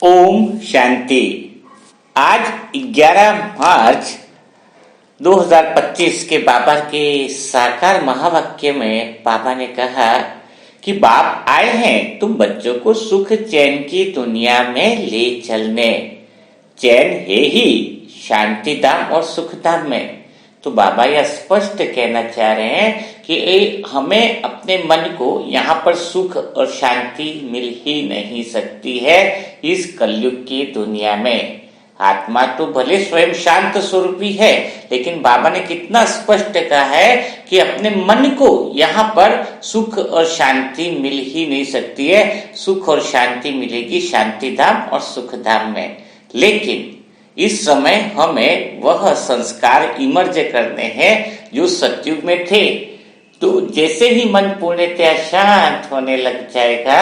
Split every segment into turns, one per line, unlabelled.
ओम शांति। आज 11 मार्च 2025 के बाबा के साकार महावाक्य में बाबा ने कहा कि बाप आए हैं तुम बच्चों को सुख चैन की दुनिया में ले चलने। चैन है ही शांति धाम और सुख धाम में। तो बाबा यह स्पष्ट कहना चाह रहे हैं कि हमें अपने मन को यहाँ पर सुख और शांति मिल ही नहीं सकती है इस कलयुग की दुनिया में। आत्मा तो भले स्वयं शांत स्वरूपी है, लेकिन बाबा ने कितना स्पष्ट कहा है कि अपने मन को यहाँ पर सुख और शांति मिल ही नहीं सकती है। सुख और शांति मिलेगी शांति धाम और सुख धाम में। लेकिन इस समय हमें वह संस्कार इमर्ज करने हैं जो सतयुग में थे। तो जैसे ही मन पूर्णतः शांत होने लग जाएगा,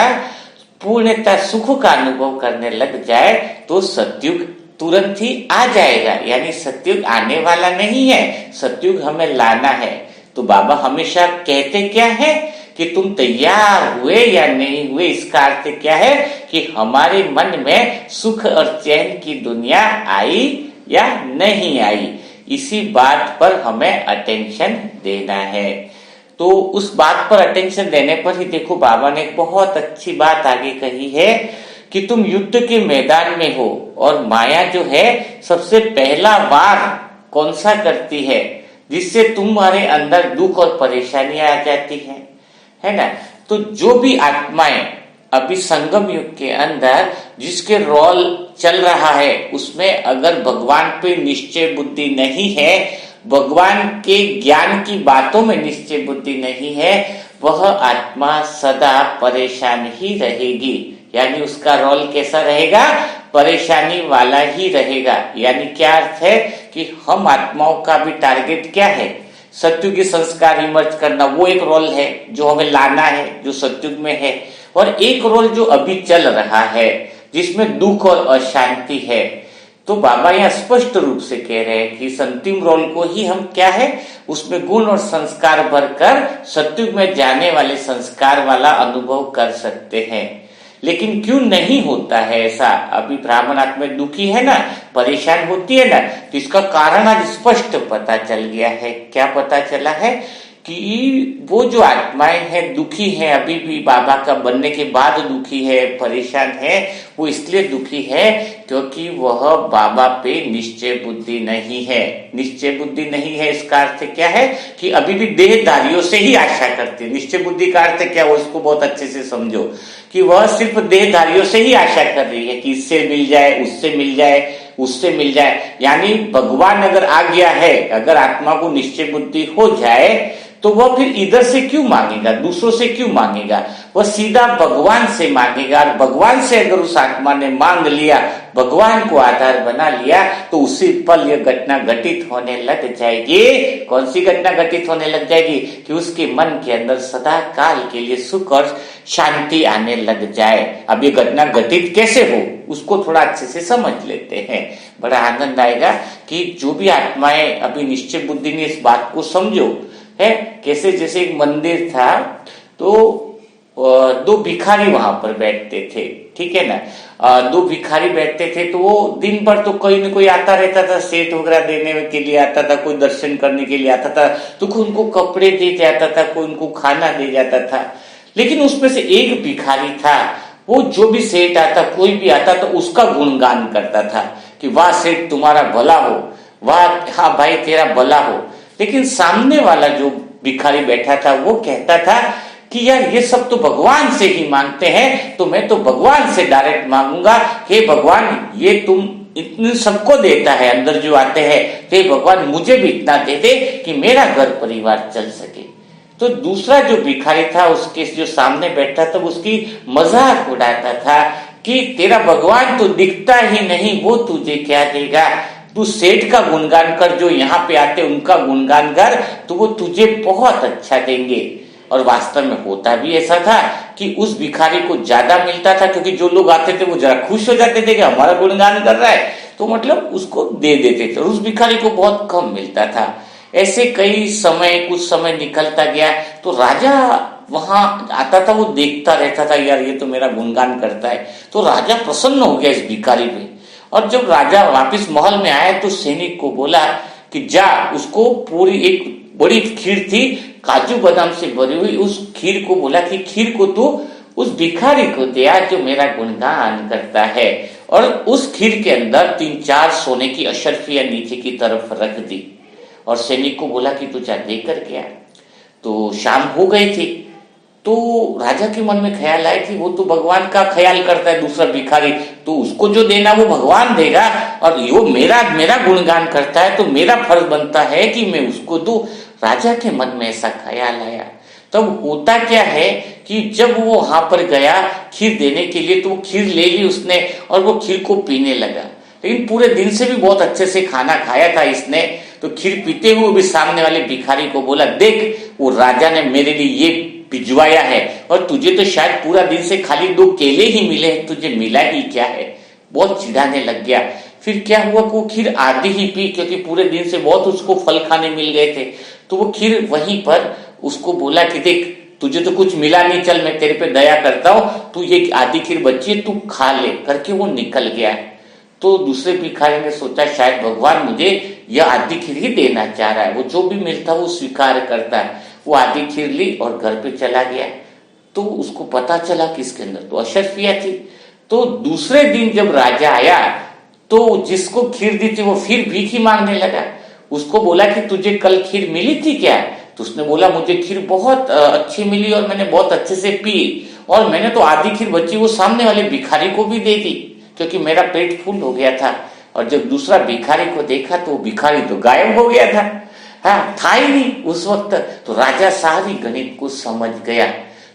पूर्णतः सुख का अनुभव करने लग जाए, तो सतयुग तुरंत ही आ जाएगा। यानी सतयुग आने वाला नहीं है, सतयुग हमें लाना है। तो बाबा हमेशा कहते क्या है कि तुम तैयार हुए या नहीं हुए, इसका अर्थ क्या है कि हमारे मन में सुख और चैन की दुनिया आई या नहीं आई, इसी बात पर हमें अटेंशन देना है। तो उस बात पर अटेंशन देने पर ही देखो बाबा ने एक बहुत अच्छी बात आगे कही है कि तुम युद्ध के मैदान में हो और माया जो है सबसे पहला वार कौन सा करती है, जिससे तुम्हारे अंदर दुख और परेशानियां आ जाती है ना। तो जो भी आत्माएं अभी संगम युग के अंदर जिसके रोल चल रहा है, उसमें अगर भगवान पे निश्चय बुद्धि नहीं है, भगवान के ज्ञान की बातों में निश्चय बुद्धि नहीं है, वह आत्मा सदा परेशान ही रहेगी। यानी उसका रोल कैसा रहेगा, परेशानी वाला ही रहेगा। यानी क्या अर्थ है कि हम आत्माओं का भी टारगेट क्या है, सत्युग के संस्कार इमर्ज करना। वो एक रोल है जो हमें लाना है, जो सत्युग में है। और एक रोल जो अभी चल रहा है जिसमें दुख और अशांति है। तो बाबा यहाँ स्पष्ट रूप से कह रहे हैं कि इस अंतिम रोल को ही हम क्या है, उसमें गुण और संस्कार भरकर सत्युग में जाने वाले संस्कार वाला अनुभव कर सकते हैं। लेकिन क्यों नहीं होता है ऐसा? अभी ब्राह्मण आत्मा दुखी है ना, परेशान होती है ना, तो इसका कारण आज स्पष्ट पता चल गया है। क्या पता चला है कि वो जो आत्माएं हैं दुखी है, अभी भी बाबा का बनने के बाद दुखी है, परेशान है। वो इसलिए दुखी है क्योंकि वह बाबा पे निश्चय बुद्धि नहीं है। निश्चय बुद्धि नहीं है इसका अर्थ क्या है कि अभी भी देहधारियों से ही आशा करती है। निश्चय बुद्धि का अर्थ क्या, वो इसको बहुत अच्छे से समझो कि वह सिर्फ देहधारियों से ही आशा कर रही है कि इससे मिल जाए, उससे मिल जाए, उससे मिल जाए। यानी भगवान अगर आ गया है, अगर आत्मा को निश्चय बुद्धि हो जाए, तो वह फिर इधर से क्यों मांगेगा, दूसरों से क्यों मांगेगा? वह सीधा भगवान से मांगेगा। और भगवान से अगर उस आत्मा ने मांग लिया, भगवान को आधार बना लिया, तो उसी पल यह घटना घटित होने लग जाएगी। कौन सी घटना घटित होने लग जाएगी कि उसके मन के अंदर सदा काल के लिए सुख और शांति आने लग जाए। अब ये घटना घटित कैसे हो, उसको थोड़ा अच्छे से समझ लेते हैं। बड़ा आनंद आएगा कि जो भी आत्माएं अभी निश्चय बुद्धि ने इस बात को समझो है। कैसे, जैसे एक मंदिर था, तो दो भिखारी वहां पर बैठते थे, ठीक है ना। दो भिखारी बैठते थे, तो वो दिन भर तो कोई न कोई आता रहता था, सेठ वगैरह देने के लिए आता था, कोई दर्शन करने के लिए आता था, तो कोई उनको कपड़े दे जाता था, कोई उनको खाना दे जाता था। लेकिन उसमें से एक भिखारी था, वो जो भी सेठ आता, कोई भी आता, तो उसका गुणगान करता था कि वाह सेठ तुम्हारा भला हो, वाह हाँ भाई तेरा भला हो। लेकिन सामने वाला जो भिखारी बैठा था वो कहता था कि यार ये सब तो भगवान से ही मांगते हैं, तो मैं तो भगवान से डायरेक्ट मांगूंगा कि भगवान ये तुम इतने सबको देता है, अंदर जो आते हैं, तो भगवान मुझे भी इतना दे दे कि मेरा घर परिवार चल सके। तो दूसरा जो भिखारी था, उसके जो सामने बैठा था, उसकी मजाक उड़ाता था कि तेरा भगवान तो दिखता ही नहीं, वो तुझे क्या देगा। तू सेठ का गुणगान कर, जो यहाँ पे आते उनका गुणगान कर, तो वो तुझे बहुत अच्छा देंगे। और वास्तव में होता भी ऐसा था कि उस भिखारी को ज्यादा मिलता था, क्योंकि जो लोग आते थे वो जरा खुश हो जाते थे कि हमारा गुणगान कर रहा है, तो मतलब उसको दे देते थे। और उस भिखारी को बहुत कम मिलता था। ऐसे कई समय, कुछ समय निकलता गया, तो राजा वहां आता था, वो देखता रहता था, यार ये तो मेरा गुणगान करता है। तो राजा प्रसन्न हो गया इस भिखारी पे। और जब राजा वापस महल में आया तो सैनिक को बोला कि जा, उसको पूरी एक बड़ी खीर थी काजू बादाम से भरी हुई, उस खीर को बोला कि खीर को तू उस भिखारी को दिया जो मेरा गुणगान करता है। और उस खीर के अंदर 3-4 सोने की अशर्फियां नीचे की तरफ रख दी और सैनिक को बोला कि तू जा देकर गया। तो शाम हो गई थी। तो राजा के मन में ख्याल आया कि वो तो भगवान का ख्याल करता है दूसरा भिखारी, तो उसको जो देना वो भगवान देगा, और वो मेरा गुणगान करता है तो मेरा फर्ज बनता है कि मैं उसको दूं। राजा के मन में ऐसा ख्याल आया। तब होता क्या है कि जब वो वहां पर गया खीर देने के लिए, तो वो खीर ले ली उसने और वो खीर को पीने लगा। लेकिन पूरे दिन से भी बहुत अच्छे से खाना खाया था इसने। तो खीर पीते हुए भी सामने वाले भिखारी को बोला, देख वो राजा ने मेरे लिए ये भिजवाया है, और तुझे तो शायद पूरा दिन से खाली 2 केले ही मिले, तुझे मिला ही क्या है। बहुत चिढ़ाने लग गया। फिर क्या हुआ कि वो खीर आधी ही पी, क्योंकि पूरे दिन से बहुत उसको फल खाने मिल गए थे। तो वो खीर वहीं पर उसको बोला कि देख तुझे तो कुछ मिला नहीं, चल मैं तेरे पे दया करता हूं, तू ये आधी खीर बची है तू खा ले, करके वो निकल गया। तो दूसरे भिखारी ने सोचा शायद भगवान मुझे यह आधी खीर ही देना चाह रहा है, वो जो भी मिलता वो स्वीकार करता है। वो आधी खीर ली और घर पे चला गया। तो उसको पता चला कि इसके अंदर तो अशर्फिया थी। तो दूसरे दिन जब राजा आया तो जिसको खीर दी थी वो फिर भीख ही मांगने लगा। उसको बोला कि तुझे कल खीर मिली थी क्या? तो उसने बोला मुझे खीर बहुत अच्छी मिली और मैंने बहुत अच्छे से पी, और मैंने तो आधी खीर बची वो सामने वाले भिखारी को भी दे दी, क्योंकि मेरा पेट फुल हो गया था। और जब दूसरा भिखारी को देखा तो भिखारी तो गायब हो गया था, हाँ था ही नहीं उस वक्त। तो राजा सारी गणित को समझ गया।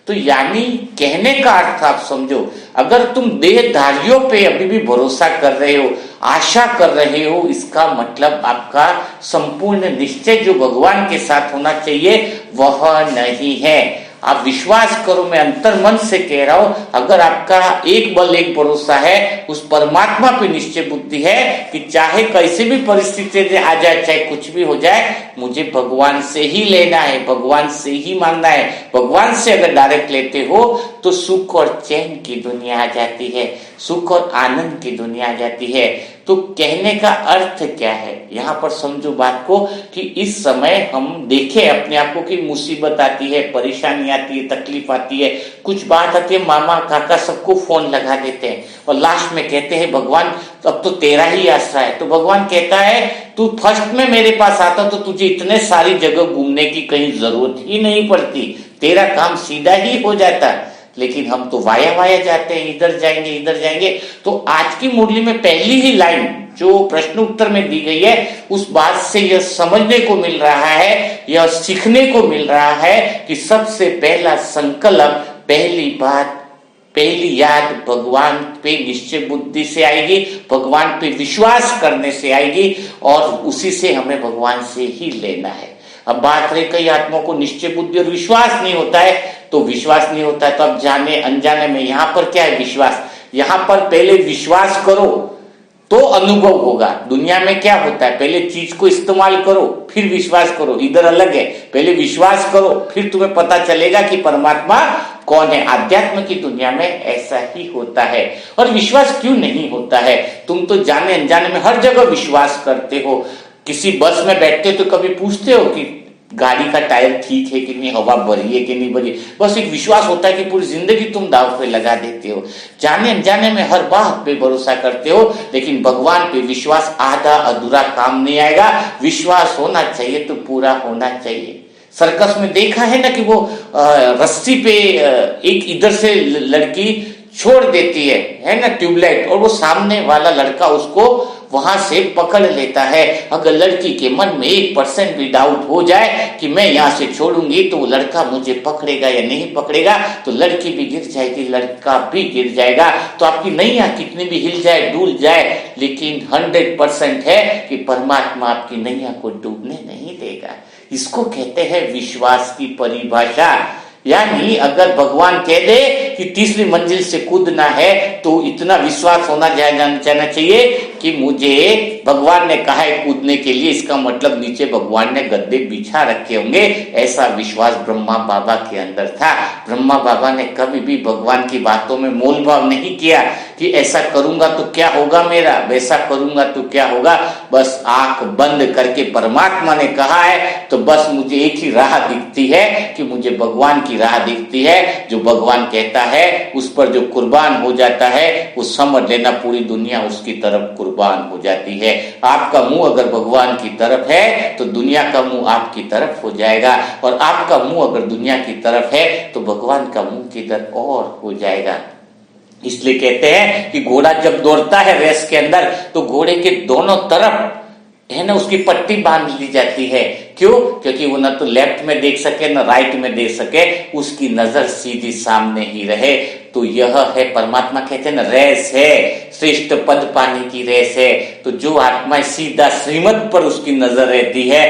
तो यानी कहने का अर्थ आप समझो, अगर तुम देहधारियों पे अभी भी भरोसा कर रहे हो, आशा कर रहे हो, इसका मतलब आपका संपूर्ण निश्चय जो भगवान के साथ होना चाहिए वह नहीं है। आप विश्वास करो, मैं अंतर मन से कह रहा हूं, अगर आपका एक बल एक भरोसा है उस परमात्मा पे निश्चय बुद्धि है कि चाहे कैसे भी परिस्थिति आ जाए, चाहे कुछ भी हो जाए, मुझे भगवान से ही लेना है, भगवान से ही मांगना है। भगवान से अगर डायरेक्ट लेते हो तो सुख और चैन की दुनिया आ जाती है, सुख और आनंद की दुनिया आ जाती है। तो कहने का अर्थ क्या है यहाँ पर समझो बात को, कि इस समय हम देखें अपने आप को कि मुसीबत आती है, परेशानी आती है, तकलीफ आती है, कुछ बात आती है, मामा काका सबको फोन लगा देते हैं और लास्ट में कहते हैं भगवान अब तो तेरा ही आसरा है। तो भगवान कहता है तू फर्स्ट में मेरे पास आता तो तुझे इतने सारी जगह घूमने की कहीं जरूरत ही नहीं पड़ती, तेरा काम सीधा ही हो जाता। लेकिन हम तो वाया जाते हैं, इधर जाएंगे इधर जाएंगे। तो आज की मुरली में पहली ही लाइन जो प्रश्न उत्तर में दी गई है उस बात से यह समझने को मिल रहा है, यह सीखने को मिल रहा है कि सबसे पहला संकल्प, पहली बात, पहली याद भगवान पे निश्चय बुद्धि से आएगी, भगवान पे विश्वास करने से आएगी, और उसी से हमें भगवान से ही लेना है। अब बात रही कई आत्माओं को निश्चय बुद्धि और विश्वास नहीं होता है, तो विश्वास नहीं होता है तो अब जाने अनजाने में यहाँ पर क्या है विश्वास। यहाँ पर पहले विश्वास करो तो अनुभव होगा। दुनिया में क्या होता है, पहले चीज को इस्तेमाल करो फिर विश्वास करो, इधर अलग है। पहले विश्वास करो फिर तुम्हें पता चलेगा कि परमात्मा कौन है। आध्यात्म की दुनिया में ऐसा ही होता है। और विश्वास क्यों नहीं होता है, तुम तो जाने अनजाने में हर जगह विश्वास करते हो। किसी बस में बैठते हो तो कभी पूछते हो कि गाड़ी का टायर ठीक है कि नहीं, हवा भरी है कि नहीं भरी। बस एक विश्वास होता है कि पूरी जिंदगी तुम दाव पे लगा देते हो, जाने अनजाने में हर बात पे भरोसा करते हो। लेकिन भगवान पे विश्वास आधा अधूरा काम नहीं आएगा, विश्वास होना चाहिए तो पूरा होना चाहिए। सर्कस में देखा है ना कि वो रस्सी पे एक इधर से लड़की छोड़ देती है ना ट्यूबलाइट, और वो सामने वाला लड़का उसको वहां से पकड़ लेता है। अगर लड़की के मन में 1% भी डाउट हो जाए कि मैं यहां से छोड़ूंगी तो वो लड़का मुझे पकड़ेगा या नहीं पकड़ेगा, तो लड़की भी गिर जाएगी, लड़का भी गिर जाएगा। तो आपकी नैया कितनी भी हिल जाए डूल जाए, लेकिन 100% है कि परमात्मा आपकी नैया को डूबने नहीं देगा। इसको कहते हैं विश्वास की परिभाषा। यानी अगर भगवान कह दे कि तीसरी मंजिल से कूदना है तो इतना विश्वास होना जाना चाहिए कि मुझे भगवान ने कहा है कूदने के लिए, इसका मतलब नीचे भगवान ने गद्दे बिछा रखे होंगे, ऐसा विश्वास ब्रह्मा बाबा के अंदर था। ब्रह्मा बाबा ने कभी भी भगवान की बातों में मोल भाव नहीं किया कि ऐसा करूंगा तो क्या होगा मेरा, वैसा करूंगा तो क्या होगा। बस आंख बंद करके परमात्मा ने कहा है तो बस मुझे एक ही राह दिखती है कि मुझे भगवान की राह दिखती है। जो भगवान कहता है उस पर जो कुर्बान हो जाता है वो समझ लेना पूरी दुनिया उसकी तरफ कुर्बान हो जाती है। आपका मुंह अगर भगवान की तरफ है तो दुनिया का मुंह आपकी तरफ हो जाएगा, और आपका मुंह अगर दुनिया की तरफ है तो भगवान का मुंह किधर और हो जाएगा। इसलिए कहते हैं कि घोड़ा जब दौड़ता है रेस के अंदर तो घोड़े के दोनों तरफ है ना उसकी पट्टी बांध ली जाती है। क्यों? क्योंकि वो ना तो लेफ्ट में देख सके ना राइट में देख सके, उसकी नजर सीधी सामने ही रहे। तो यह है परमात्मा कहते हैं ना रेस है, श्रेष्ठ पद पाने की रेस है। तो जो आत्मा सीधा श्रीमत पर उसकी नजर रहती है,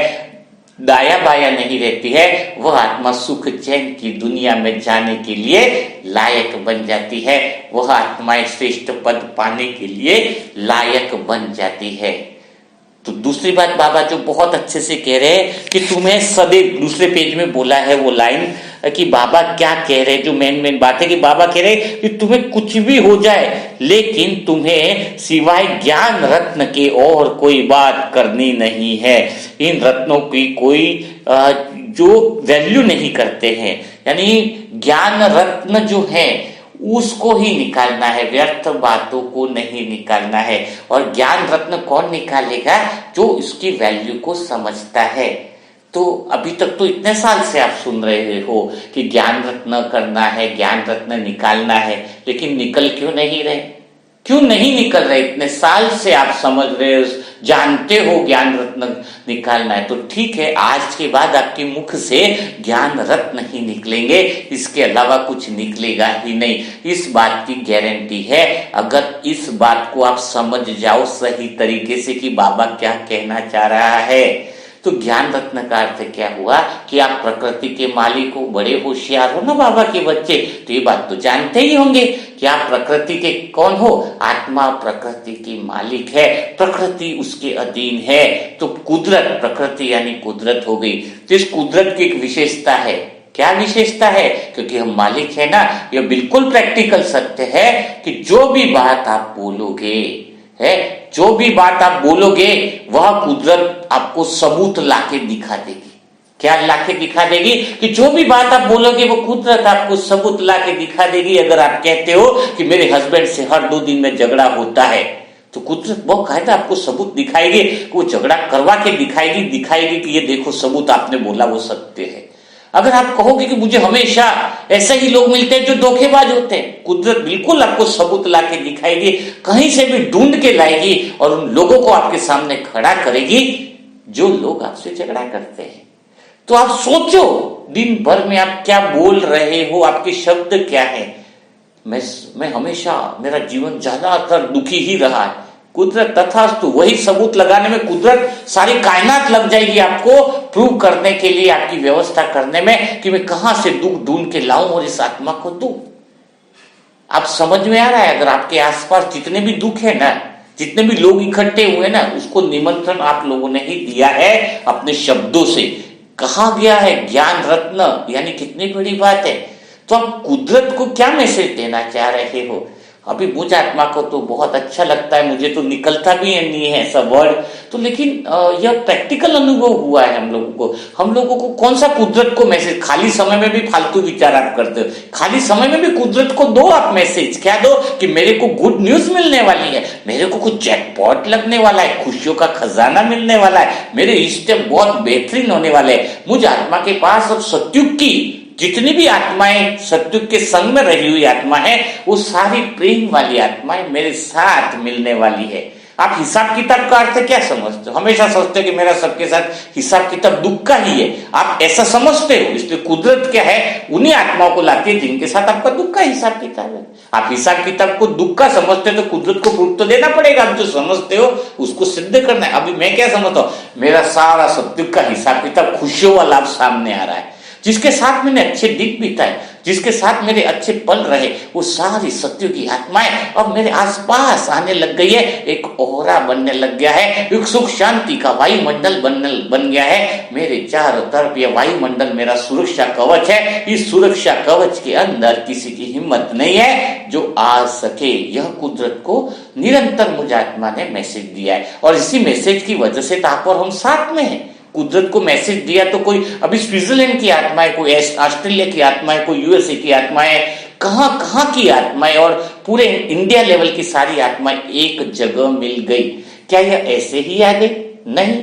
दाया बाया नहीं रहती है, वह आत्मा सुख चैन की दुनिया में जाने के लिए लायक बन जाती है। वह आत्माएं श्रेष्ठ पद पाने के लिए लायक बन जाती है। तो दूसरी बात बाबा जो बहुत अच्छे से कह रहे हैं कि तुम्हें सदैव, दूसरे पेज में बोला है वो लाइन कि बाबा क्या कह रहे हैं, जो मेन बात है कि बाबा कह रहे हैं कि तुम्हें कुछ भी हो जाए लेकिन तुम्हें सिवाय ज्ञान रत्न के और कोई बात करनी नहीं है। इन रत्नों की कोई जो वैल्यू नहीं करते हैं, यानी ज्ञान रत्न जो है उसको ही निकालना है, व्यर्थ बातों को नहीं निकालना है। और ज्ञान रत्न कौन निकालेगा? जो इसकी वैल्यू को समझता है। तो अभी तक तो इतने साल से आप सुन रहे हो कि ज्ञान रत्न करना है, ज्ञान रत्न निकालना है, लेकिन निकल क्यों नहीं रहे? क्यों नहीं निकल रहे? इतने साल से आप समझ रहे हो, जानते हो ज्ञान रत्न निकालना है, तो ठीक है, आज के बाद आपके मुख से ज्ञान रत्न ही निकलेंगे, इसके अलावा कुछ निकलेगा ही नहीं। इस बात की गारंटी है। अगर इस बात को आप समझ जाओ सही तरीके से कि बाबा क्या कहना चाह रहा है, तो ज्ञान रत्न का अर्थ क्या हुआ कि आप प्रकृति के मालिक हो, बड़े होशियार हो ना बाबा के बच्चे, तो ये बात तो जानते ही होंगे कि आप प्रकृति के कौन हो। आत्मा प्रकृति की मालिक है, प्रकृति उसके अधीन है। तो कुदरत, प्रकृति यानी कुदरत हो गई। तो इस कुदरत की एक विशेषता है। क्या विशेषता है? क्योंकि हम मालिक है ना, यह बिल्कुल प्रैक्टिकल सत्य है कि जो भी बात आप बोलोगे है, जो भी बात आप बोलोगे वह कुदरत आपको सबूत लाके दिखा देगी। क्या लाके दिखा देगी? कि जो भी बात आप बोलोगे वो कुदरत आपको सबूत लाके दिखा देगी। अगर आप कहते हो कि मेरे हस्बैंड से हर 2 दिन में झगड़ा होता है, तो कुदरत बहुत कायदा आपको सबूत दिखाएगी, वो झगड़ा करवा के दिखाएगी कि ये देखो सबूत आपने बोला वो सत्य है। अगर आप कहोगे कि मुझे हमेशा ऐसे ही लोग मिलते हैं जो धोखेबाज होते हैं, कुदरत बिल्कुल आपको सबूत लाके दिखाएगी, कहीं से भी ढूंढ के लाएगी और उन लोगों को आपके सामने खड़ा करेगी जो लोग आपसे झगड़ा करते हैं। तो आप सोचो दिन भर में आप क्या बोल रहे हो, आपके शब्द क्या है। मैं हमेशा, मेरा जीवन ज्यादातर दुखी ही रहा है, कुदरत तथास्तु, वही सबूत लगाने में कुदरत सारी कायनात लग जाएगी आपको प्रूव करने के लिए, आपकी व्यवस्था करने में कि मैं कहां से दुख ढूंढ के लाऊं और इस आत्मा को दूं। आप समझ में आ रहा है? अगर आपके आसपास जितने भी दुख है ना, जितने भी लोग इकट्ठे हुए ना, उसको निमंत्रण आप लोगों ने ही दिया है अपने शब्दों से। कहा गया है ज्ञान रत्न, यानी कितनी बड़ी बात है। तो आप कुदरत को क्या मैसेज देना चाह रहे हो? अभी मुझ आत्मा को तो बहुत अच्छा लगता है, मुझे तो निकलता भी नहीं है ऐसा वर्ड, तो लेकिन यह प्रैक्टिकल अनुभव हुआ है हम लोगों को कौन सा कुदरत को मैसेज। खाली समय में भी फालतू विचार आप करते हो, खाली समय में भी कुदरत को दो आप मैसेज। क्या दो? कि मेरे को गुड न्यूज मिलने वाली है, मेरे को कुछ जैकपॉट लगने वाला है, खुशियों का खजाना मिलने वाला है, मेरे रिश्ते बहुत बेहतरीन होने वाले हैं। मुझ आत्मा के पास अब सत्युग की जितनी भी आत्माएं, सत्युग के संग में रही हुई आत्मा है, वो सारी प्रेम वाली आत्माएं मेरे साथ मिलने वाली है। आप हिसाब किताब का अर्थ क्या समझते हो? हमेशा सोचते हो कि मेरा सबके साथ हिसाब किताब दुख का ही है, आप ऐसा समझते हो। इसलिए कुदरत क्या है, उन्हीं आत्माओं को लाती है जिनके साथ आपका दुख का हिसाब किताब है। आप हिसाब किताब को दुख का समझते हो तो कुदरत को प्रूफ तो देना पड़ेगा। आप जो समझते हो उसको सिद्ध करना है। अभी मैं क्या समझता हूँ, मेरा सारा सत्युग का हिसाब किताब खुशियों वाला सामने आ रहा है, जिसके साथ मैंने अच्छे दिन बिताए, जिसके साथ मेरे अच्छे पल रहे, वो सारी सत्युग की आत्माएं अब मेरे आसपास आने लग गई है। एक ओहरा बनने लग गया है, एक सुख शांति का वायुमंडल बन गया है। मेरे चारों तरफ यह वायुमंडल मेरा सुरक्षा कवच है। इस सुरक्षा कवच के अंदर किसी की हिम्मत नहीं है जो आ सके। यह कुदरत को निरंतर मुझ आत्मा ने मैसेज दिया है, और इसी मैसेज की वजह से तो आप और हम साथ में हैं। कुदरत को मैसेज दिया तो कोई अभी स्विट्जरलैंड की आत्मा है, कोई ऑस्ट्रेलिया की आत्मा है, कोई यूएसए की आत्मा है, कहां की आत्मा है, और पूरे इंडिया लेवल की सारी आत्माएं एक जगह मिल गई। क्या यह ऐसे ही आ गई? नहीं,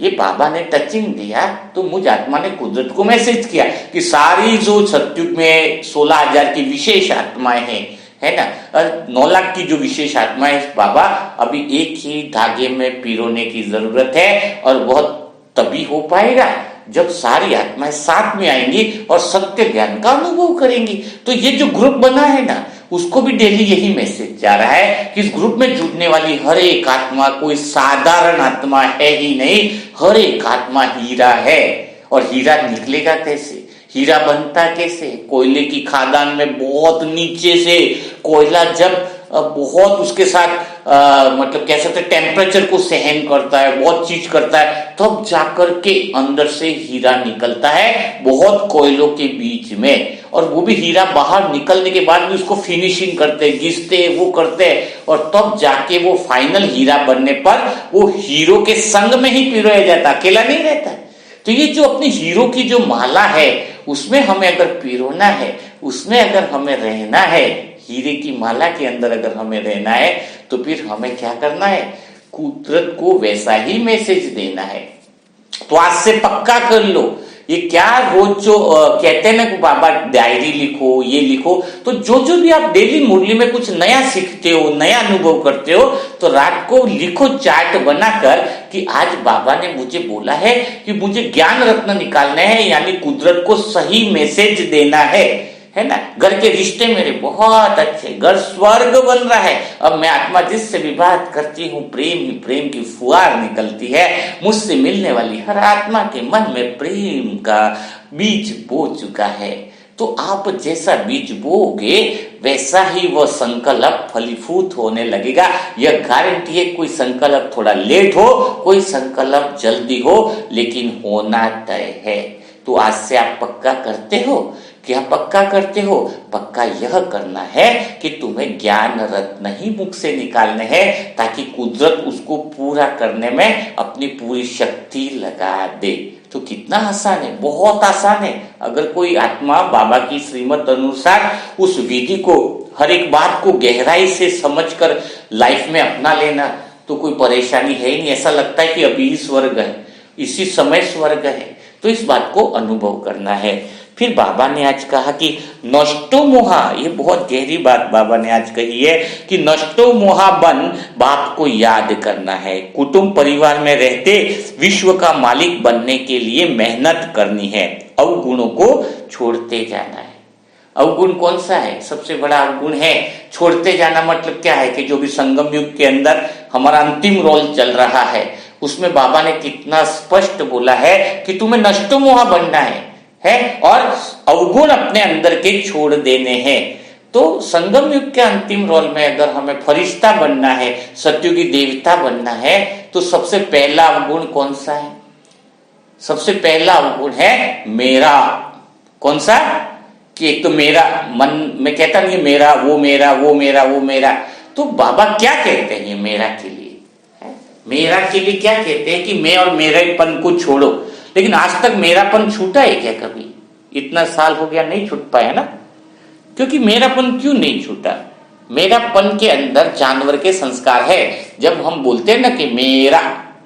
ये बाबा ने टचिंग दिया तो मुझ आत्मा ने कुदरत को मैसेज किया कि सारी जो सत्युग में 16,000 की विशेष आत्माएं हैं, है ना, और 9 लाख की जो विशेष आत्माएं, बाबा अभी एक ही धागे में पिरोने की जरूरत है, और बहुत तभी हो पाएगा जब सारी आत्माएं साथ में आएंगी और सत्य ज्ञान का अनुभव करेंगी। तो ये जो ग्रुप बना है ना, उसको भी डेली यही मैसेज जा रहा है कि इस ग्रुप में जुड़ने वाली हर एक आत्मा कोई साधारण आत्मा है ही नहीं, हर एक आत्मा हीरा है। और हीरा निकलेगा कैसे, हीरा बनता कैसे? कोयले की खादान में बहुत नीचे से कोयला जब बहुत उसके साथ मतलब कह सकते टेम्परेचर को सहन करता है, बहुत चीज करता है, तब जाकर के अंदर से हीरा निकलता है बहुत कोयलों के बीच में। और वो भी हीरा बाहर निकलने के बाद भी उसको फिनिशिंग करते हैं, घिसते वो करते हैं, और तब जाके वो फाइनल हीरा बनने पर वो हीरो के संग में ही पिरोया जाता, अकेला नहीं रहता। तो ये जो अपनी हीरो की जो माला है, उसमें हमें अगर पिरोना है, उसमें अगर हमें रहना है, हीरे की माला के अंदर अगर हमें रहना है, तो फिर हमें क्या करना है? कुदरत को वैसा ही मैसेज देना है। तो आज से पक्का कर लो, ये क्या रोज जो कहते हैं ना कि बाबा डायरी लिखो, ये लिखो, तो जो भी आप डेली मुरली में कुछ नया सीखते हो, नया अनुभव करते हो, तो रात को लिखो चार्ट बनाकर कि आज बाबा ने मुझे बोला है कि मुझे ज्ञान रत्न निकालने हैं, यानी कुदरत को सही मैसेज देना है ना। घर के रिश्ते मेरे बहुत अच्छे, घर स्वर्ग बन रहा है। अब मैं आत्मा जिससे भी बात करती हूँ, प्रेम ही प्रेम की फुहार निकलती है। मुझसे मिलने वाली हर आत्मा के मन में प्रेम का बीज बो चुका है। तो आप जैसा बीज बोगे वैसा ही वह संकल्प फलीभूत होने लगेगा। यह गारंटी है। कोई संकल्प थोड़ा लेट हो, कोई संकल्प जल्दी हो, लेकिन होना तय है। तो आज से आप पक्का करते हो? क्या पक्का करते हो? पक्का यह करना है कि तुम्हें ज्ञान रत्न ही मुख से निकालने हैं, ताकि कुदरत उसको पूरा करने में अपनी पूरी शक्ति लगा दे। तो कितना आसान है, बहुत आसान है। अगर कोई आत्मा बाबा की श्रीमत अनुसार उस विधि को, हर एक बात को गहराई से समझकर लाइफ में अपना लेना, तो कोई परेशानी है ही नहीं। ऐसा लगता है कि अभी स्वर्ग है, इसी समय स्वर्ग है। तो इस बात को अनुभव करना है। फिर बाबा ने आज कहा कि नष्टो मोहा, ये बहुत गहरी बात बाबा ने आज कही है कि नष्टो मोहा बन बाप को याद करना है। कुटुंब परिवार में रहते विश्व का मालिक बनने के लिए मेहनत करनी है। अवगुणों को छोड़ते जाना है। अवगुण कौन सा है? सबसे बड़ा अवगुण है छोड़ते जाना। मतलब क्या है कि जो भी संगम युग के अंदर हमारा अंतिम रोल चल रहा है, उसमें बाबा ने कितना स्पष्ट बोला है कि तुम्हें नष्टो मोहा बनना है और अवगुण अपने अंदर के छोड़ देने हैं। तो संगम युग के अंतिम रोल में अगर हमें फरिश्ता बनना है, सत्युगी देवता बनना है, तो सबसे पहला अवगुण कौन सा है? सबसे पहला अवगुण है मेरा। कौन सा? कि एक तो मेरा मन में कहता नहीं मेरा, वो मेरा, वो मेरा, वो मेरा। तो बाबा क्या कहते हैं मेरा के लिए? मेरा के लिए क्या कहते हैं कि मैं और मेरेपन को छोड़ो। लेकिन आज तक मेरापन छूटा है क्या कभी? इतना साल हो गया, नहीं छूट पाया ना। क्योंकि मेरापन क्यों नहीं छूटा? मेरापन के अंदर जानवर के संस्कार है। जब हम बोलते हैं ना कि मेरा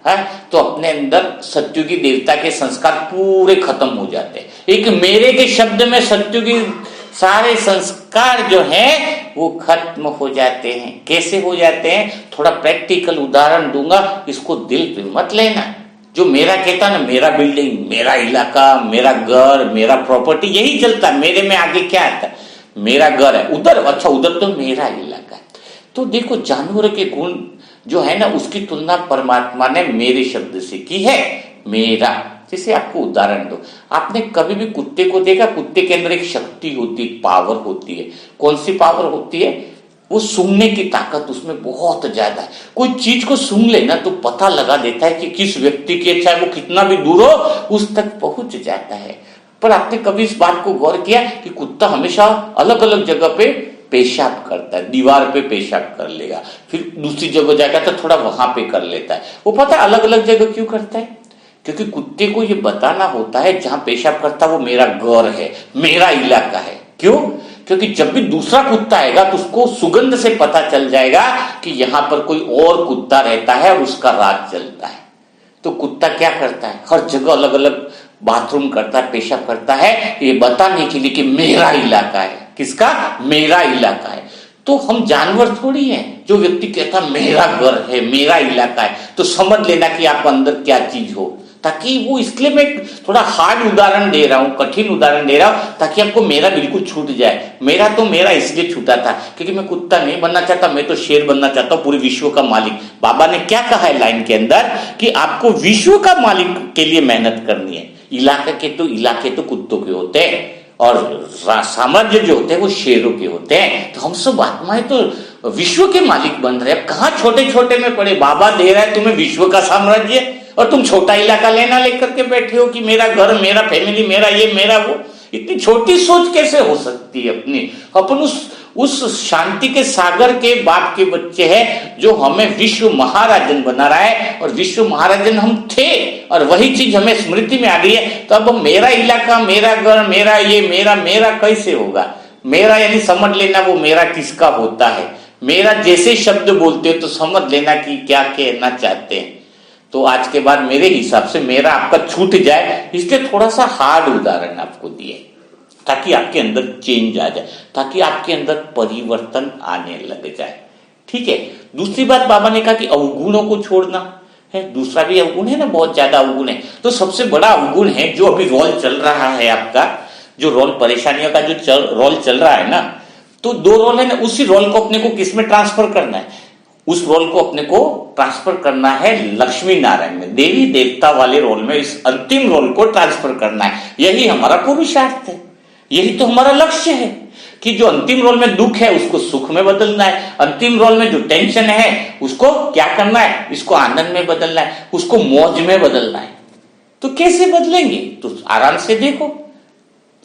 है, तो अपने अंदर सत्युगी देवता के संस्कार पूरे खत्म हो जाते हैं। एक मेरे के शब्द में सत्युगी सारे संस्कार जो हैं वो खत्म हो जाते हैं। कैसे हो जाते हैं? थोड़ा प्रैक्टिकल उदाहरण दूंगा, इसको दिल पे मत लेना। जो मेरा कहता ना, मेरा बिल्डिंग, मेरा इलाका, मेरा घर, मेरा प्रॉपर्टी, यही चलता। मेरे में आगे क्या आता? मेरा घर है उधर, अच्छा उधर तो मेरा इलाका। तो देखो जानवर के गुण जो है ना, उसकी तुलना परमात्मा ने मेरे शब्द से की है। मेरा। जैसे आपको उदाहरण दो, आपने कभी भी कुत्ते को देखा? कुत्ते के अंदर एक शक्ति होती है, पावर होती है। कौन सी पावर होती है? वो सूंघने की ताकत उसमें बहुत ज्यादा है। कोई चीज को सूंघ लेना तो पता लगा देता है कि किस व्यक्ति के, चाहे वो कितना भी दूर हो, उस तक पहुंच जाता है। पर आपने कभी इस बात को गौर किया कि कुत्ता हमेशा अलग अलग जगह पे पेशाब करता है? दीवार पे पेशाब कर लेगा, फिर दूसरी जगह जाएगा तो थोड़ा वहां पे कर लेता है। वो पता है अलग अलग जगह क्यों करता है? क्योंकि कुत्ते को ये बताना होता है जहां पेशाब करता है वो मेरा घर है, मेरा इलाका है। क्यों? क्योंकि जब भी दूसरा कुत्ता आएगा तो उसको सुगंध से पता चल जाएगा कि यहां पर कोई और कुत्ता रहता है और उसका राज चलता है। तो कुत्ता क्या करता है? हर जगह अलग अलग बाथरूम करता है, पेशाब करता है, ये बताने के लिए कि मेरा इलाका है। किसका? मेरा इलाका है। तो हम जानवर थोड़ी हैं। जो व्यक्ति कहता मेरा घर है, मेरा इलाका है, तो समझ लेना कि आप अंदर क्या चीज हो। ताकि वो, इसलिए मैं थोड़ा हार्ड उदाहरण दे रहा हूं, कठिन उदाहरण दे रहा हूं, ताकि आपको मेरा बिल्कुल छूट जाए। मेरा तो मेरा इसलिए छूटा था क्योंकि मैं कुत्ता नहीं बनना चाहता, मैं तो शेर बनना चाहता हूं, पूरे विश्व का मालिक। बाबा ने क्या कहा है लाइन के अंदर कि आपको विश्व का मालिक के लिए मेहनत करनी है। इलाके तो कुत्तों के होते हैं और साम्राज्य जो होते हैं वो शेरों के होते हैं। तो हम सब आत्माएं तो विश्व के मालिक बन रहे हैं। कहां छोटे छोटे में पड़े, बाबा दे रहा है तुम्हें विश्व का साम्राज्य और तुम छोटा इलाका लेना लेकर के बैठे हो कि मेरा घर, मेरा फैमिली, मेरा ये, मेरा वो। इतनी छोटी सोच कैसे हो सकती है अपनी? अपन उस शांति के सागर के बाप के बच्चे हैं जो हमें विश्व महाराजन बना रहा है, और विश्व महाराजन हम थे और वही चीज हमें स्मृति में आ गई है। तो अब मेरा इलाका, मेरा घर, मेरा ये, मेरा कैसे होगा? मेरा यानी समझ लेना वो मेरा किसका होता है। मेरा जैसे शब्द बोलते हो तो समझ लेना कि क्या कहना चाहते हैं। तो आज के बाद मेरे हिसाब से मेरा आपका छूट जाए, इसलिए थोड़ा सा हार्ड उदाहरण आपको दिए ताकि आपके अंदर चेंज आ जाए, ताकि आपके अंदर परिवर्तन आने लग जाए। ठीक है। दूसरी बात बाबा ने कहा कि अवगुणों को छोड़ना है। दूसरा भी अवगुण है ना, बहुत ज्यादा अवगुण है। तो सबसे बड़ा अवगुण है जो अभी रोल चल रहा है आपका, जो रोल परेशानियों का जो रोल चल रहा है ना, तो दो रोल है ना, उसी रोल को अपने को किस में ट्रांसफर करना है? उस रोल को अपने को ट्रांसफर करना है लक्ष्मी नारायण में, देवी देवता वाले रोल में। इस अंतिम रोल को ट्रांसफर करना है। यही हमारा पुरुषार्थ है, यही तो हमारा लक्ष्य है कि जो अंतिम रोल में दुख है उसको सुख में बदलना है, अंतिम रोल में जो टेंशन है उसको क्या करना है? इसको आनंद में बदलना है, उसको मौज में बदलना है। तो कैसे बदलेंगे? तो आराम से देखो,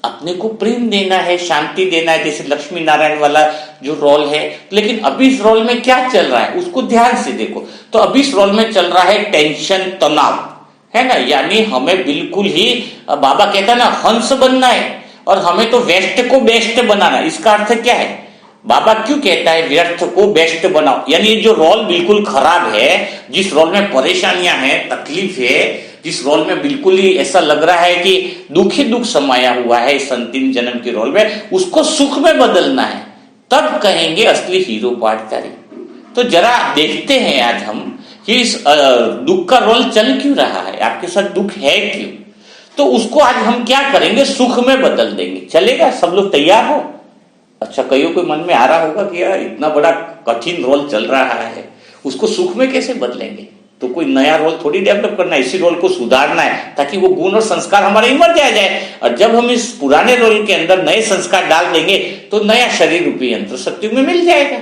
अपने को प्रेम देना है, शांति देना है, जैसे लक्ष्मी नारायण वाला जो रोल है। लेकिन अभी इस रोल में क्या चल रहा है उसको ध्यान से देखो। तो अभी इस रोल में चल रहा है टेंशन, तनाव, है ना। यानी हमें बिल्कुल ही, बाबा कहता है ना, हंस बनना है और हमें तो वेस्ट को बेस्ट बनाना है। इसका अर्थ क्या है? बाबा क्यों कहता है व्यर्थ को बेस्ट बनाओ? यानी जो रोल बिल्कुल खराब है, जिस रोल में परेशानियां हैं, तकलीफ है, जिस रोल में बिल्कुल ही ऐसा लग रहा है कि दुख ही दुख समाया हुआ है इस अंतिम जन्म के रोल में, उसको सुख में बदलना है। तब कहेंगे असली हीरो पाठधारी। तो जरा देखते हैं आज हम कि इस दुख का रोल चल क्यों रहा है, आपके साथ दुख है क्यों। तो उसको आज हम क्या करेंगे? सुख में बदल देंगे। चलेगा? सब लोग तैयार हो? अच्छा, कईयों को मन में आ रहा होगा कि यार इतना बड़ा कठिन रोल चल रहा है, उसको सुख में कैसे बदलेंगे? तो कोई नया रोल थोड़ी डेवलप करना है, इसी रोल को सुधारना है ताकि वो गुण और संस्कार हमारे इमर जाए। और जब हम इस पुराने रोल के अंदर नए संस्कार डाल देंगे तो नया शरीर रूपी यंत्र सत्युग में मिल जाएगा।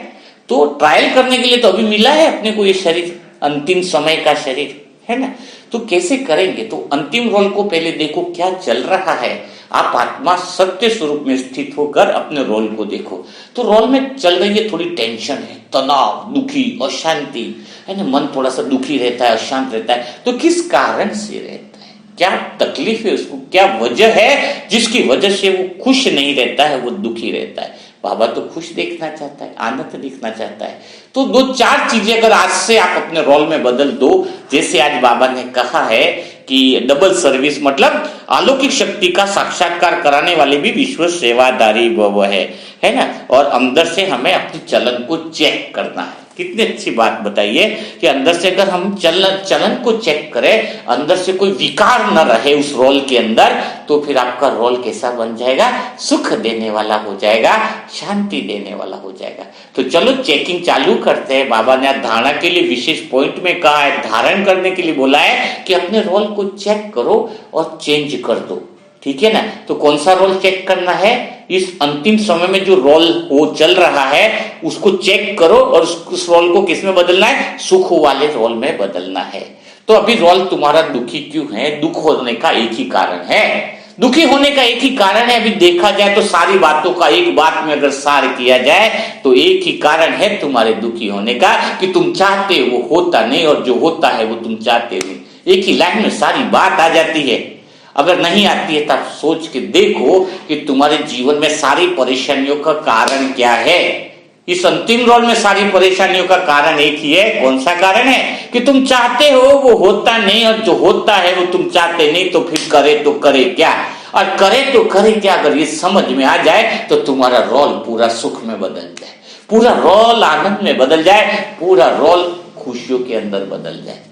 तो ट्रायल करने के लिए तो अभी मिला है अपने को ये शरीर, अंतिम समय का शरीर, है ना। तो कैसे करेंगे? तो अंतिम रोल को पहले देखो क्या चल रहा है। आप आत्मा सत्य स्वरूप में स्थित होकर अपने रोल को देखो। तो रोल में चल रही है थोड़ी टेंशन है, तनाव, दुखी, अशांति, है ना। मन थोड़ा सा दुखी रहता है, अशांत रहता है। तो किस कारण से रहता है? क्या तकलीफ है उसको? क्या वजह है जिसकी वजह से वो खुश नहीं रहता है, वो दुखी रहता है? बाबा तो खुश देखना चाहता है, आनंद दिखना चाहता है। तो दो चार चीजें अगर आज से आप अपने रोल में बदल दो, जैसे आज बाबा ने कहा है कि डबल सर्विस, मतलब अलौकिक शक्ति का साक्षात्कार कराने वाले भी विश्व सेवादारी भव है ना। और अंदर से हमें अपने चलन को चेक करना है कितनी अच्छी बात बताइए कि अंदर से अगर हम चलन को चेक करें, अंदर से कोई विकार न रहे उस रोल के अंदर, तो फिर आपका रोल कैसा बन जाएगा? सुख देने वाला हो जाएगा, शांति देने वाला हो जाएगा। तो चलो चेकिंग चालू करते हैं। बाबा ने धारणा के लिए विशेष पॉइंट में कहा है, धारण करने के लिए बोला है कि अपने रोल को चेक करो और चेंज कर दो। ठीक है ना? तो कौन सा रोल चेक करना है? इस अंतिम समय में जो रोल वो चल रहा है उसको चेक करो और उस रोल को किस में बदलना है? सुख वाले रोल में बदलना है। तो अभी रोल तुम्हारा दुखी क्यों है? दुख होने का एक ही कारण है, दुखी होने का एक ही कारण है। अभी देखा जाए तो सारी बातों का एक बात में अगर सार किया जाए तो एक ही कारण है तुम्हारे दुखी होने का, कि तुम चाहते वो होता नहीं और जो होता है वो तुम चाहते नहीं। एक ही लाइन में सारी बात आ जाती है। अगर नहीं आती है तब सोच के देखो कि तुम्हारे जीवन में सारी परेशानियों का कारण क्या है। इस अंतिम रोल में सारी परेशानियों का कारण एक ही है। कौन सा कारण है? कि तुम चाहते हो वो होता नहीं और जो होता है वो तुम चाहते नहीं। तो फिर करे तो करे क्या, और करे तो करे क्या? अगर ये समझ में आ जाए तो तुम्हारा रोल पूरा सुख में बदल जाए, पूरा रोल आनंद में बदल जाए, पूरा रोल खुशियों के अंदर बदल जाए।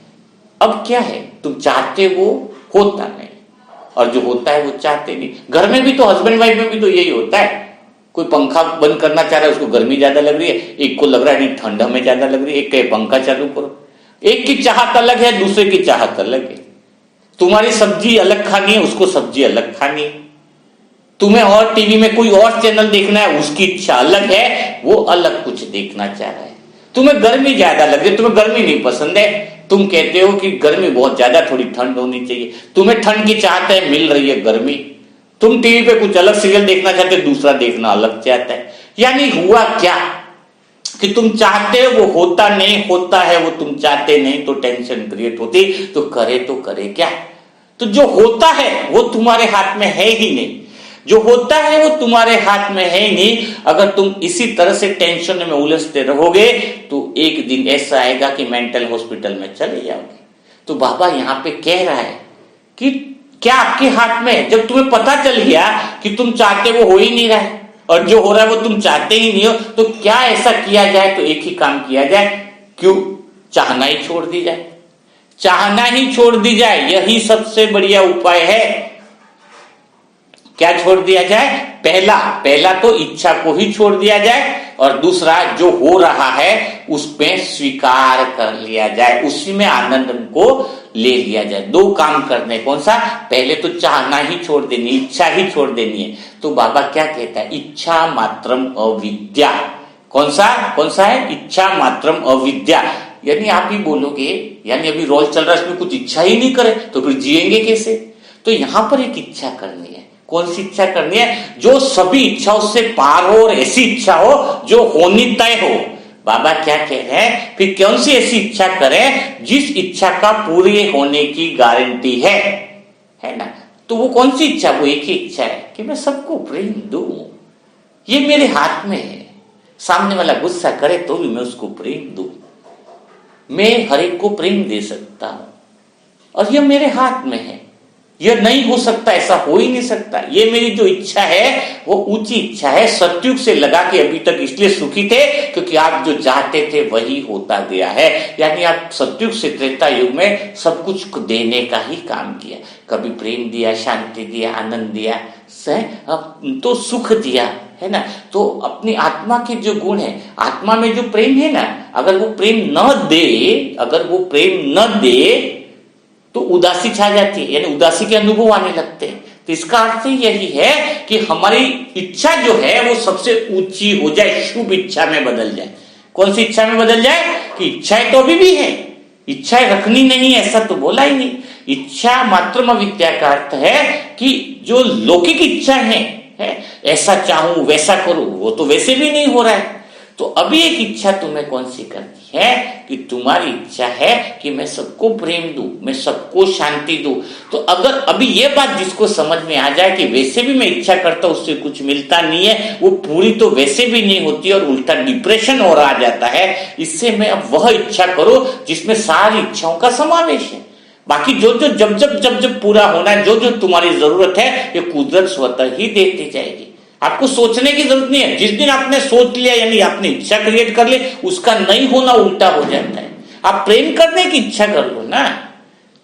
अब क्या है? तुम चाहते वो होता नहीं और जो होता है वो चाहते नहीं। घर में भी तो, हस्बैंड वाइफ में भी तो यही होता है। कोई पंखा बंद करना चाह रहा है, उसको गर्मी ज्यादा लग रही है, एक को लग रहा है नहीं ठंडा में ज्यादा लग रही है, एक कहे पंखा चालू करो। एक की चाहत अलग है, दूसरे की चाहत अलग है। तुम्हारी सब्जी अलग खानी है, उसको सब्जी अलग खानी है। तुम्हें और टीवी में कोई और चैनल देखना है, उसकी इच्छा अलग है, वो अलग कुछ देखना चाह रहा है। तुम्हें गर्मी ज्यादा लग रही है, तुम्हें गर्मी नहीं पसंद है, तुम कहते हो कि गर्मी बहुत ज्यादा, थोड़ी ठंड होनी चाहिए। तुम्हें ठंड की चाहत है, मिल रही है गर्मी। तुम टीवी पे कुछ अलग सीरियल देखना चाहते हो, दूसरा देखना अलग चाहता है। यानी हुआ क्या कि तुम चाहते हो वो होता नहीं, होता है वो तुम चाहते नहीं, तो टेंशन क्रिएट होती। तो करे क्या? तो जो होता है वो तुम्हारे हाथ में है ही नहीं, जो होता है वो तुम्हारे हाथ में है ही नहीं। अगर तुम इसी तरह से टेंशन में उलझते रहोगे तो एक दिन ऐसा आएगा कि मेंटल हॉस्पिटल में चले जाओगे। तो बाबा यहाँ पे कह रहा है कि क्या आपके हाथ में है? जब तुम्हें पता चल गया कि तुम चाहते वो हो ही नहीं रहा है और जो हो रहा है वो तुम चाहते ही नहीं हो, तो क्या ऐसा किया जाए? तो एक ही काम किया जाए, क्यों? चाहना ही छोड़ दी जाए, चाहना ही छोड़ दी जाए। यही सबसे बढ़िया उपाय है। क्या छोड़ दिया जाए? पहला तो इच्छा को ही छोड़ दिया जाए, और दूसरा जो हो रहा है उसमें स्वीकार कर लिया जाए, उसी में आनंद को ले लिया जाए। दो काम करने, कौन सा? पहले तो चाहना ही छोड़ देनी, इच्छा ही छोड़ देनी है। तो बाबा क्या कहता है? इच्छा मात्रम अविद्या। कौन सा है? इच्छा मात्रम अविद्या। यानी आप ही बोलोगे, यानी अभी रोल चल रहा है, इसमें कुछ इच्छा ही नहीं करे तो फिर जिएंगे कैसे? तो यहां पर एक इच्छा करनी है। कौन सी इच्छा करनी है? जो सभी इच्छाओं से पार हो और ऐसी इच्छा हो जो होनी तय हो। बाबा क्या कह रहे हैं? फिर कौन सी ऐसी इच्छा करें जिस इच्छा का पूरे होने की गारंटी है ना? तो वो कौन सी इच्छा? वो एक ही इच्छा है कि मैं सबको प्रेम दूं। ये मेरे हाथ में है। सामने वाला गुस्सा करे तो भी मैं उसको प्रेम दूं। मैं हर एक को प्रेम दे सकता हूं और यह मेरे हाथ में है। यह नहीं हो सकता, ऐसा हो ही नहीं सकता। ये मेरी जो इच्छा है वो ऊंची इच्छा है। सतयुग से लगा के अभी तक इसलिए सुखी थे क्योंकि आप जो चाहते थे वही होता गया है। यानी आप सतयुग से त्रेता युग में सब कुछ देने का ही काम किया। कभी प्रेम दिया, शांति दिया, आनंद दिया, तो सुख दिया, है ना? तो अपनी आत्मा के जो गुण है, आत्मा में जो प्रेम है ना, अगर वो प्रेम न दे तो उदासी छा जाती है, यानी उदासी के अनुभव आने लगते हैं। तो इसका अर्थ यही है कि हमारी इच्छा जो है वो सबसे ऊंची हो जाए, शुभ इच्छा में बदल जाए। कौन सी इच्छा में बदल जाए? कि इच्छाएं तो अभी भी है, इच्छाएं रखनी नहीं ऐसा तो बोला ही नहीं। इच्छा मात्रम अविद्या का अर्थ है कि जो लौकिक इच्छा है ऐसा चाहूं वैसा करूं, वो तो वैसे भी नहीं हो रहा है। तो अभी एक इच्छा तुम्हें कौन सी करनी है? कि तुम्हारी इच्छा है कि मैं सबको प्रेम दूं, मैं सबको शांति दूं। तो अगर अभी ये बात जिसको समझ में आ जाए कि वैसे भी मैं इच्छा करता हूं उससे कुछ मिलता नहीं है, वो पूरी तो वैसे भी नहीं होती और उल्टा डिप्रेशन और आ जाता है, इससे मैं अब वह इच्छा करो जिसमें सारी इच्छाओं का समावेश है। बाकी जो जब जब पूरा होना है, जो तुम्हारी जरूरत है, ये कुदरत स्वतः ही देती जाएगी। आपको सोचने की जरूरत नहीं है। जिस दिन आपने सोच लिया यानी आपने इच्छा क्रिएट कर ली, उसका नहीं होना उल्टा हो जाता है। आप प्रेम करने की इच्छा कर लो ना।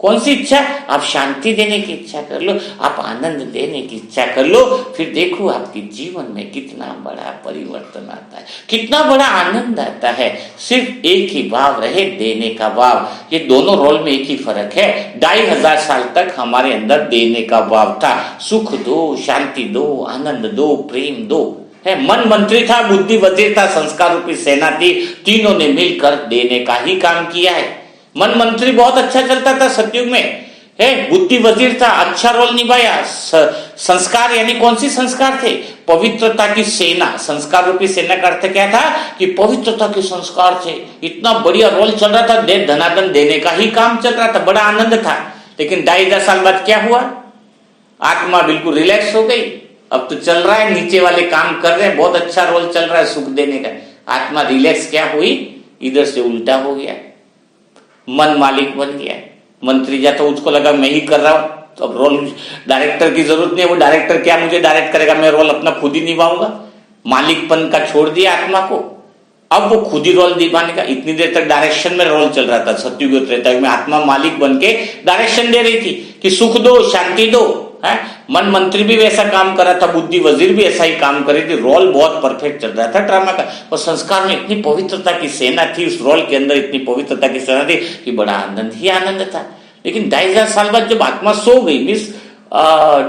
कौन सी इच्छा? आप शांति देने की इच्छा कर लो, आप आनंद देने की इच्छा कर लो, फिर देखो आपके जीवन में कितना बड़ा परिवर्तन आता है, कितना बड़ा आनंद आता है। सिर्फ एक ही भाव रहे, देने का भाव। ये दोनों रोल में एक ही फर्क है। 2500 साल तक हमारे अंदर देने का भाव था। सुख दो, शांति दो, आनंद दो, प्रेम दो। है मन मंत्री था, बुद्धि वजीर था, संस्कार रूपी सेना थी। तीनों ने मिलकर देने का ही काम किया है। मन मंत्री बहुत अच्छा चलता था सतयुग में, है बुद्धि वजीर था, अच्छा रोल निभाया। संस्कार यानी कौन सी संस्कार थे? पवित्रता की सेना। संस्कार रूपी सेना का अर्थ क्या था कि पवित्रता के संस्कार थे। इतना बढ़िया रोल चल रहा था, दे धनाधन देने का ही काम चल रहा था, बड़ा आनंद था। लेकिन 2500 साल बाद क्या हुआ? आत्मा बिल्कुल रिलैक्स हो गई। अब तो चल रहा है, नीचे वाले काम कर रहे हैं, बहुत अच्छा रोल चल रहा है सुख देने का। आत्मा रिलैक्स क्या हुई? इधर से उल्टा हो गया, मन मालिक बन गया। मंत्री जा तो उसको लगा मैं ही कर रहा हूं, तो अब रोल डायरेक्टर की जरूरत नहीं है। वो डायरेक्टर क्या मुझे डायरेक्ट करेगा, मैं रोल अपना खुद ही निभाऊंगा। मालिकपन का छोड़ दिया आत्मा को, अब वो खुद ही रोल निभाने का। इतनी देर तक डायरेक्शन में रोल चल रहा था सतयुग त्रेता में, आत्मा मालिक बन के डायरेक्शन दे रही थी कि सुख दो, शांति दो। है मन मंत्री भी वैसा काम कर रहा था, बुद्धि वजीर भी ऐसा ही काम कर रही थी। रोल बहुत परफेक्ट चल रहा था ड्रामा का। और संस्कार में इतनी पवित्रता की सेना थी, उस रोल के अंदर इतनी पवित्रता की सेना थी कि बड़ा आनंद ही आनंद था। लेकिन 2500 साल बाद जब आत्मा सो गई, मीन्स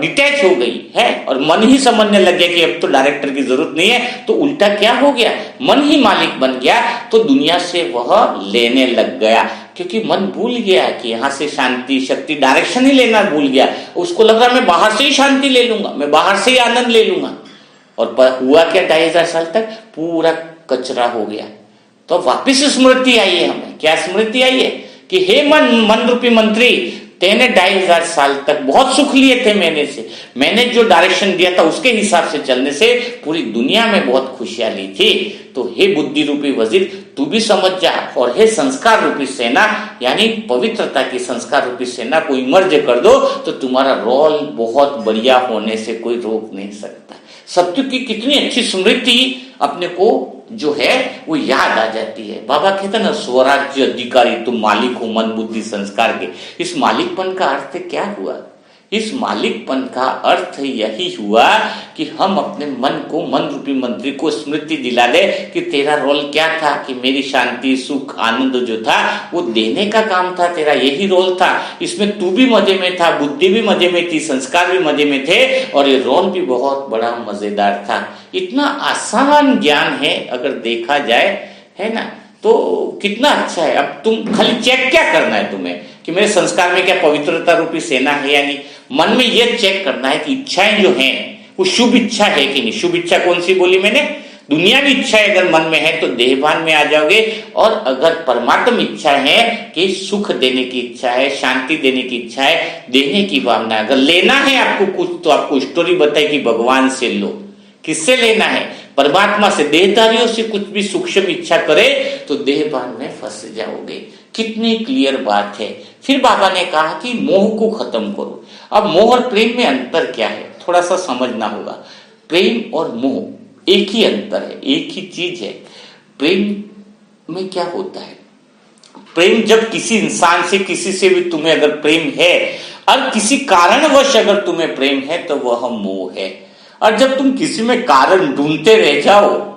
डिटैच हो गई है, और मन ही समझने लग गया कि अब तो डायरेक्टर की जरूरत नहीं है, तो उल्टा क्या हो गया? मन ही मालिक बन गया। तो दुनिया से वह लेने लग गया, क्योंकि मन भूल गया कि यहां से शांति शक्ति डायरेक्शन ही लेना भूल गया। उसको लग रहा मैं बाहर से ही शांति ले लूंगा, मैं बाहर से ही आनंद ले लूंगा। और हुआ क्या? 2500 साल तक पूरा कचरा हो गया। तो वापिस स्मृति आई है हमें। क्या स्मृति आई है? कि हे मन रूपी मंत्री, तेने 2500 साल तक बहुत सुख लिए थे मैंने जो डायरेक्शन दिया था उसके हिसाब से चलने से पूरी दुनिया में बहुत खुशियां ली थी। तो हे बुद्धि रूपी वजीर, तू भी समझ जा। और हे संस्कार रूपी सेना, यानी पवित्रता की संस्कार रूपी सेना को इमर्ज कर दो, तो तुम्हारा रोल बहुत बढ़िया होने से कोई रोक नहीं सकता। सत्य की कितनी अच्छी स्मृति अपने को जो है वो याद आ जाती है। बाबा कहते ना, स्वराज्य अधिकारी तुम मालिक हो मन बुद्धि संस्कार के। इस मालिकपन का अर्थ क्या हुआ? इस मालिकपन का अर्थ यही हुआ कि हम अपने मन रूपी मंत्री को स्मृति दिला दे कि तेरा रोल क्या था, कि मेरी शांति सुख आनंद जो था वो देने का काम था, तेरा यही रोल था। इसमें तू भी मजे में था, बुद्धि भी मजे में थी, संस्कार भी मजे में थे, और ये रोल भी बहुत बड़ा मजेदार था। इतना आसान ज्ञान है अगर देखा जाए, है ना, तो कितना अच्छा है। अब तुम खाली चेक क्या करना है तुम्हें कि मेरे संस्कार में क्या पवित्रता रूपी सेना है या नहीं। मन में यह चेक करना है कि इच्छाएं जो हैं वो शुभ इच्छा है कि नहीं। शुभ इच्छा कौन सी बोली मैंने? दुनियावी इच्छाएं अगर मन में है तो देहभान में आ जाओगे। और अगर परमात्म इच्छा है कि सुख देने की इच्छा है, शांति देने की इच्छा है, देने की भावना, अगर लेना है आपको कुछ, तो आपको स्टोरी बताए कि भगवान से लो। किससे लेना है? परमात्मा से। देहधारियों से कुछ भी सूक्ष्म इच्छा करे तो देहभान में फंस जाओगे। कितनी क्लियर बात है। फिर बाबा ने कहा कि मोह को खत्म करो। अब मोह और प्रेम में अंतर क्या है थोड़ा सा समझना होगा। प्रेम और मोह एक ही अंतर है, एक ही चीज है। प्रेम में क्या होता है? प्रेम जब किसी इंसान से, किसी से भी तुम्हें अगर प्रेम है और किसी कारणवश अगर तुम्हें प्रेम है तो वह मोह है। और जब तुम किसी में कारण ढूंढते रह जाओ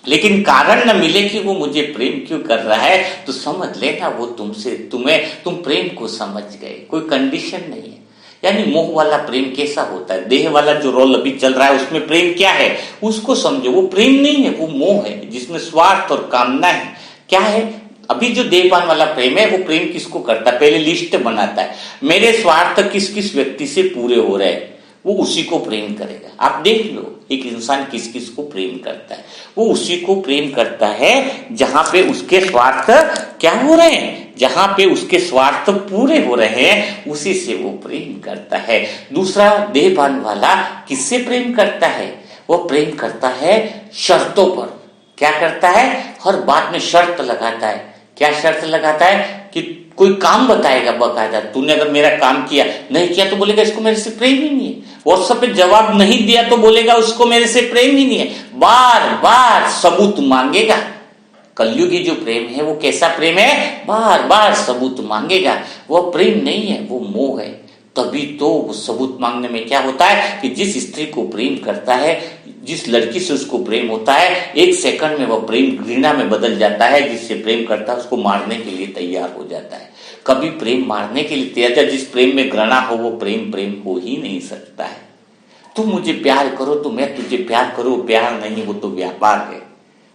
लेकिन कारण न मिले कि वो मुझे प्रेम क्यों कर रहा है, तो समझ लेना वो तुम प्रेम को समझ गए, कोई कंडीशन नहीं है। यानी मोह वाला प्रेम कैसा होता है? देह वाला जो रोल अभी चल रहा है उसमें प्रेम क्या है उसको समझो। वो प्रेम नहीं है, वो मोह है जिसमें स्वार्थ और कामना है। क्या है? अभी जो देहभान वाला प्रेम है वो प्रेम किसको करता है? पहले लिस्ट बनाता है, मेरे स्वार्थ किस किस व्यक्ति से पूरे हो रहे हैं, वो उसी को प्रेम करेगा। आप देख लो एक इंसान किस किस को प्रेम करता है, वो उसी को प्रेम करता है जहां पे उसके स्वार्थ क्या हो रहे हैं, जहां पे उसके स्वार्थ पूरे हो रहे हैं उसी से वो प्रेम करता है। दूसरा देहभान वाला किससे प्रेम करता है? वो प्रेम करता है शर्तों पर। क्या करता है? हर बात में शर्त लगाता है। क्या शर्त लगाता है? कि कोई काम बताएगा बकायदा, तूने अगर मेरा काम किया नहीं किया तो बोलेगा इसको मेरे से प्रेम ही नहीं है। व्हाट्सएप पे जवाब नहीं दिया तो बोलेगा उसको मेरे से प्रेम ही नहीं है, बार बार सबूत मांगेगा। कलयुगी जो प्रेम है वो कैसा प्रेम है, बार बार सबूत मांगेगा। वो प्रेम नहीं है, वो मोह है। तभी तो वो सबूत मांगने में क्या होता है कि जिस स्त्री को प्रेम करता है, जिस लड़की से उसको प्रेम होता है, एक सेकंड में वह प्रेम घृणा में बदल जाता है। जिससे प्रेम करता है उसको मारने के लिए तैयार हो जाता है। कभी प्रेम मारने के लिए तैयार, जिस प्रेम में घृणा हो वो प्रेम प्रेम हो ही नहीं सकता है। तुम मुझे प्यार करो तो मैं तुझे प्यार करूं, प्यार नहीं, वो तो व्यापार है।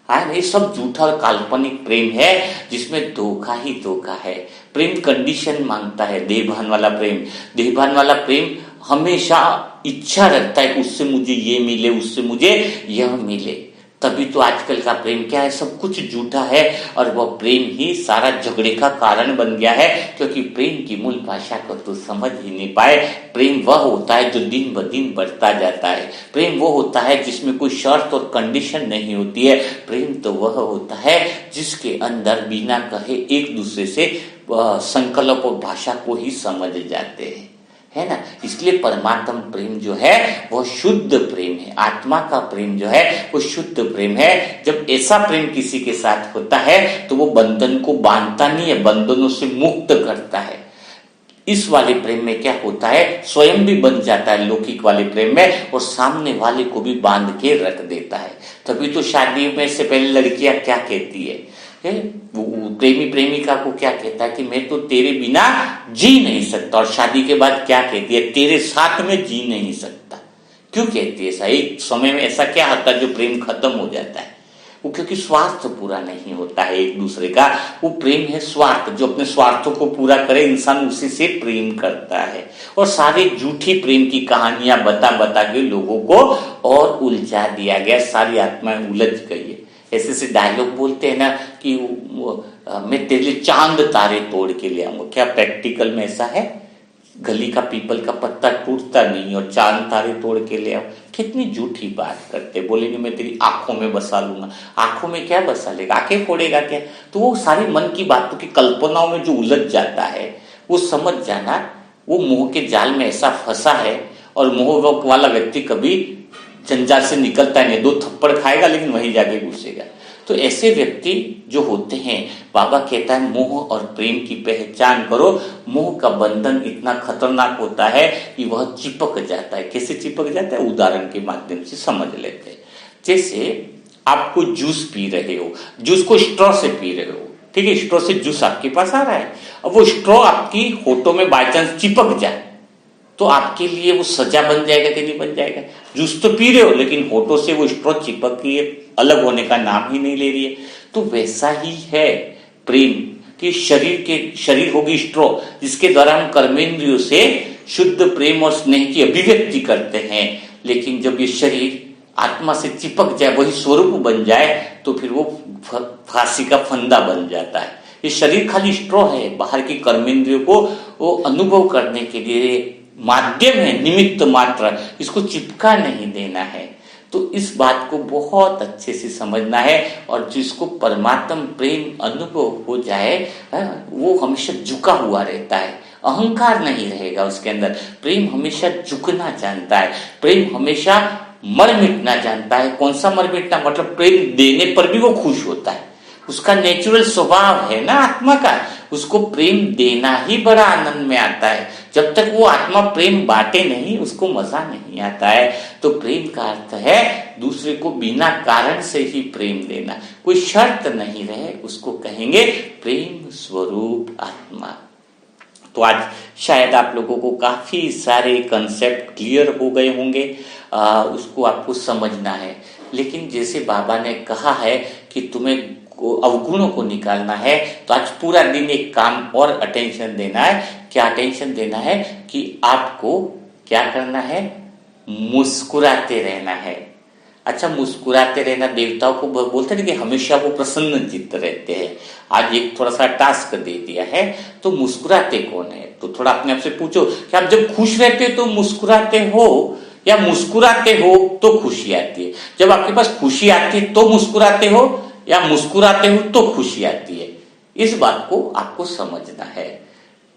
हाँ, ये सब झूठा और काल्पनिक प्रेम है जिसमें धोखा ही धोखा है। प्रेम कंडीशन मांगता है। देहभान वाला प्रेम, देहभान वाला प्रेम हमेशा इच्छा रखता है कि उससे मुझे ये मिले, उससे मुझे यह मिले। तभी तो आजकल का प्रेम क्या है, सब कुछ झूठा है और वह प्रेम ही सारा झगड़े का कारण बन गया है। क्योंकि प्रेम की मूल भाषा को तो समझ ही नहीं पाए। प्रेम वह होता है जो दिन ब दिन बढ़ता जाता है। प्रेम वो होता है जिसमें कोई शर्त और कंडीशन नहीं होती है। प्रेम तो वह होता है जिसके अंदर बिना कहे एक दूसरे से संकल्प और भाषा को ही समझ जाते हैं, है ना। इसलिए परमात्म प्रेम जो है वो शुद्ध प्रेम है। आत्मा का प्रेम जो है वो शुद्ध प्रेम है। जब ऐसा प्रेम किसी के साथ होता है तो वो बंधन को बांधता नहीं है, बंधनों से मुक्त करता है। इस वाले प्रेम में क्या होता है, स्वयं भी बन जाता है लौकिक वाले प्रेम में, और सामने वाले को भी बांध के रख देता है। तभी तो शादी में से पहले लड़कियां क्या कहती है, वो प्रेमी प्रेमिका को क्या कहता है कि मैं तो तेरे बिना जी नहीं सकता, और शादी के बाद क्या कहती है, तेरे साथ में जी नहीं सकता। क्यों कहती है ऐसा? एक समय में ऐसा क्या होता है जो प्रेम खत्म हो जाता है? वो क्योंकि स्वार्थ पूरा नहीं होता है एक दूसरे का। वो प्रेम है स्वार्थ, जो अपने स्वार्थों को पूरा करे इंसान उसी से प्रेम करता है। और सारी झूठी प्रेम की कहानियां बता बता के लोगों को और उलझा दिया गया, सारी आत्माएं उलझ गई है। ऐसे से डायलॉग बोलते हैं ना कि मैं तेरे लिए चांद तारे तोड़ के ले आऊंगा। क्या प्रैक्टिकल में ऐसा है? गली का पीपल का पत्ता टूटता नहीं और चांद तारे तोड़ के ले आओ। कितनी झूठी बात करते। बोलेंगे मैं तेरी आंखों में बसा लूंगा। आंखों में क्या बसा लेगा? आंखें फोड़ेगा क्या? तो वो सारी मन की बातों की कल्पनाओं में जो उलझ जाता है, वो समझ जाना वो मोह के जाल में ऐसा फंसा है। और मोह वाला व्यक्ति कभी जंजाल से निकलता नहीं, दो थप्पड़ खाएगा लेकिन वहीं जाके घुसेगा। तो ऐसे व्यक्ति जो होते हैं, बाबा कहता है मोह और प्रेम की पहचान करो। मोह का बंधन इतना खतरनाक होता है कि वह चिपक जाता है। कैसे चिपक जाता है? उदाहरण के माध्यम से समझ लेते हैं। जैसे आप कोई जूस पी रहे हो, जूस को स्ट्रॉ से पी रहे हो, ठीक है, स्ट्रॉ से जूस आपके पास आ रहा है। अब वो स्ट्रॉ आपकी होठों में बाई चांस चिपक जाए तो आपके लिए वो सजा बन जाएगा कि नहीं बन जाएगा? जूस तो पी रहे हो लेकिन होठों से वो स्ट्रॉ चिपक के अलग होने का नाम ही नहीं ले रही है। तो वैसा ही है प्रेम कि शरीर होगी स्ट्रॉ, जिसके द्वारा हम कर्मेंद्रियों से शुद्ध प्रेम और स्नेह की अभिव्यक्ति करते हैं। लेकिन जब ये शरीर आत्मा से चिपक जाए, वही स्वरूप बन जाए, तो फिर वो फांसी का फंदा बन जाता है। ये शरीर खाली स्ट्रॉ है, बाहर की कर्मेंद्रियों को वो अनुभव करने के लिए माध्यम है, निमित्त मात्र। इसको चिपका नहीं देना है। तो इस बात को बहुत अच्छे से समझना है। और जिसको परमात्म प्रेम अनुभव हो जाए, वो हमेशा झुका हुआ रहता है, अहंकार नहीं रहेगा उसके अंदर। प्रेम हमेशा झुकना जानता है, प्रेम हमेशा मर मिटना जानता है। कौन सा मर मिटना? मतलब प्रेम देने पर भी वो खुश होता है। उसका नेचुरल स्वभाव है ना आत्मा का, उसको प्रेम देना ही बड़ा आनंद में आता है। जब तक वो आत्मा प्रेम बांटे नहीं, उसको मजा नहीं आता है। तो प्रेम का अर्थ है दूसरे को बिना कारण से ही प्रेम देना, कोई शर्त नहीं रहे, उसको कहेंगे प्रेम स्वरूप आत्मा। तो आज शायद आप लोगों को काफी सारे कंसेप्ट क्लियर हो गए होंगे, उसको आपको समझना है। लेकिन जैसे बाबा ने कहा है कि तुम्हें अवगुणों को निकालना है, तो आज पूरा दिन एक काम और अटेंशन देना है। क्या अटेंशन देना है? कि आपको क्या करना है? मुस्कुराते रहना है। अच्छा, मुस्कुराते रहना, देवताओं को बोलते हैं कि हमेशा वो प्रसन्न चित्त रहते हैं। आज एक थोड़ा सा टास्क दे दिया है, तो मुस्कुराते कौन है? तो थोड़ा अपने आप से पूछो कि आप जब खुश रहते हो तो मुस्कुराते हो, या मुस्कुराते हो तो खुशी आती है? जब आपके पास खुशी आती है तो मुस्कुराते हो, या मुस्कुराते हो तो खुशी आती है? इस बात को आपको समझना है।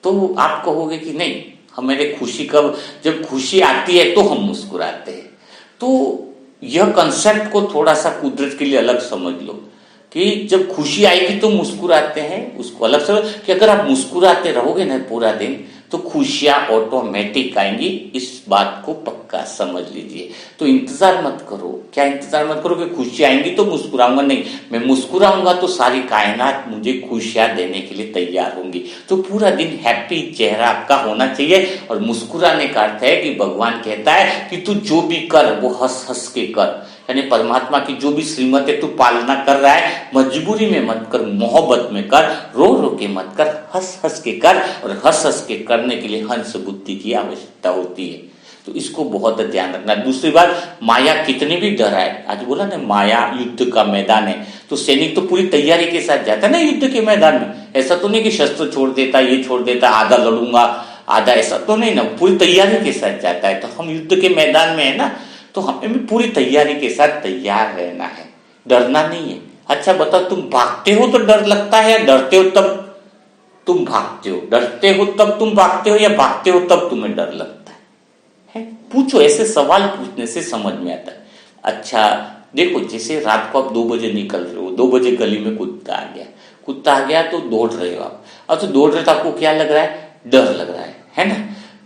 तो आप कहोगे कि नहीं, हमारे खुशी कब, जब खुशी आती है तो हम मुस्कुराते हैं। तो यह कंसेप्ट को थोड़ा सा कुदरत के लिए अलग समझ लो कि जब खुशी आएगी तो मुस्कुराते हैं, उसको अलग समझ कि अगर आप मुस्कुराते रहोगे ना पूरा दिन तो खुशियां ऑटोमेटिक आएंगी। इस बात को पक्का समझ लीजिए। तो इंतजार मत करो। क्या इंतजार मत करो कि खुशी आएंगी तो मुस्कुराऊंगा? नहीं, मैं मुस्कुराऊंगा तो सारी कायनात मुझे खुशियां देने के लिए तैयार होंगी। तो पूरा दिन हैप्पी चेहरा आपका होना चाहिए। और मुस्कुराने का अर्थ है कि भगवान कहता है कि तू जो भी कर वो हंस हंस के कर, यानी परमात्मा की जो भी श्रीमत है तू पालना कर रहा है, मजबूरी में मत कर, मोहब्बत में कर, रो रो के मत कर, हंस हंस के कर। और हंस हंस के करने के लिए हंस बुद्धि की आवश्यकता होती है। तो इसको बहुत ध्यान रखना। दूसरी बात, माया कितनी भी डराए, आज बोला ना माया युद्ध का मैदान है, तो सैनिक तो पूरी तैयारी के साथ जाता है ना युद्ध के मैदान में। ऐसा तो नहीं कि शस्त्र छोड़ देता, ये छोड़ देता, आधा लड़ूंगा आधा, ऐसा तो नहीं ना, पूरी तैयारी के साथ जाता है। तो हम युद्ध के मैदान में है ना, तो हमें भी पूरी तैयारी के साथ तैयार रहना है, डरना नहीं है। अच्छा बताओ, तुम भागते हो तो डर लगता है या डरते हो तब तुम भागते हो? डरते हो तब तुम भागते हो या भागते हो तब तुम्हें डर लगता है? पूछो, ऐसे सवाल पूछने से समझ में आता है। अच्छा देखो, जैसे रात को आप 2 बजे निकल रहे हो, 2 बजे गली में कुत्ता आ गया तो दौड़ रहे हो आप। अब तो दौड़ रहे तो आपको क्या लग रहा है? डर लग रहा है ना?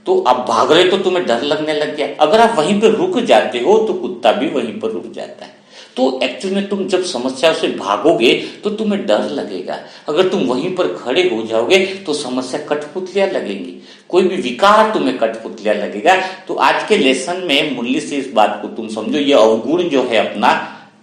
तो आप भाग रहे तो तुम्हें डर लगने लग गया। अगर आप वहीं पर रुक जाते हो तो कुत्ता भी वहीं पर रुक जाता है। तो एक्चुअली में तुम जब समस्या से भागोगे तो तुम्हें डर लगेगा। अगर तुम वहीं पर खड़े हो जाओगे तो समस्या कठपुतलियां लगेंगी, कोई भी विकार तुम्हें कठपुतलियां लगेगा। तो आज के लेसन में मूल्य से इस बात को तुम समझो, ये अवगुण जो है अपना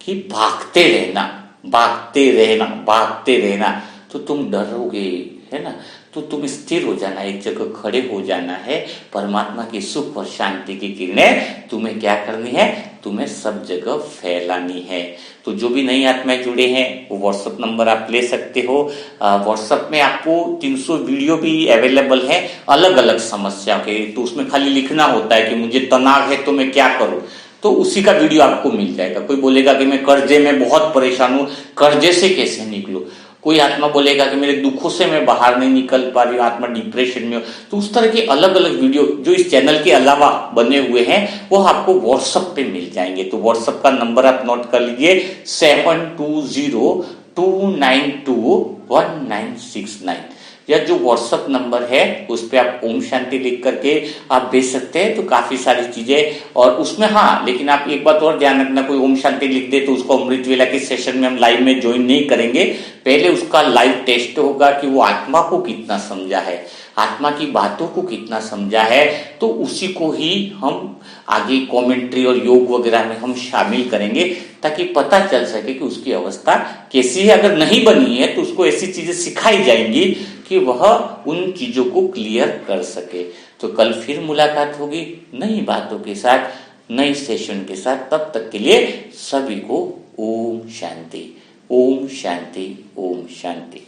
कि भागते रहना, भागते रहना, भागते रहना, तो तुम डरोगे, है ना? तो तुम स्थिर हो जाना, एक जगह खड़े हो जाना है। परमात्मा की सुख और शांति की किरणें तुम्हें क्या करनी है? तुम्हें सब जगह फैलानी है। तो जो भी नई आत्माएं जुड़े हैं वो व्हाट्सएप नंबर आप ले सकते हो। व्हाट्सएप में आपको 300 वीडियो भी अवेलेबल है अलग अलग समस्या के। तो उसमें खाली लिखना होता है कि मुझे तनाव है तो मैं क्या करूं, तो उसी का वीडियो आपको मिल जाएगा। कोई बोलेगा कि मैं कर्जे में बहुत परेशान हूं, कर्जे से कैसे निकलूं। कोई आत्मा बोलेगा कि मेरे दुखों से मैं बाहर नहीं निकल पा रही हूँ, आत्मा डिप्रेशन में हो। तो उस तरह के अलग अलग वीडियो जो इस चैनल के अलावा बने हुए हैं वो आपको व्हाट्सएप पे मिल जाएंगे। तो व्हाट्सएप का नंबर आप नोट कर लीजिए 7202292169। या जो व्हाट्सएप नंबर है उस पर आप ओम शांति लिख करके आप भेज सकते हैं। तो काफी सारी चीजें, और उसमें हाँ, लेकिन आप एक बात और ध्यान रखना, कोई ओम शांति लिख दे तो उसको अमृत वेला के सेशन में हम लाइव में ज्वाइन नहीं करेंगे। पहले उसका लाइव टेस्ट होगा कि वो आत्मा को कितना समझा है, आत्मा की बातों को कितना समझा है, तो उसी को ही हम आगे कमेंट्री और योग वगैरह में हम शामिल करेंगे ताकि पता चल सके कि उसकी अवस्था कैसी है। अगर नहीं बनी है तो उसको ऐसी चीजें सिखाई जाएंगी कि वह उन चीजों को क्लियर कर सके। तो कल फिर मुलाकात होगी नई बातों के साथ, नई सेशन के साथ। तब तक के लिए सभी को ओम शांति, ओम शांति, ओम शांति।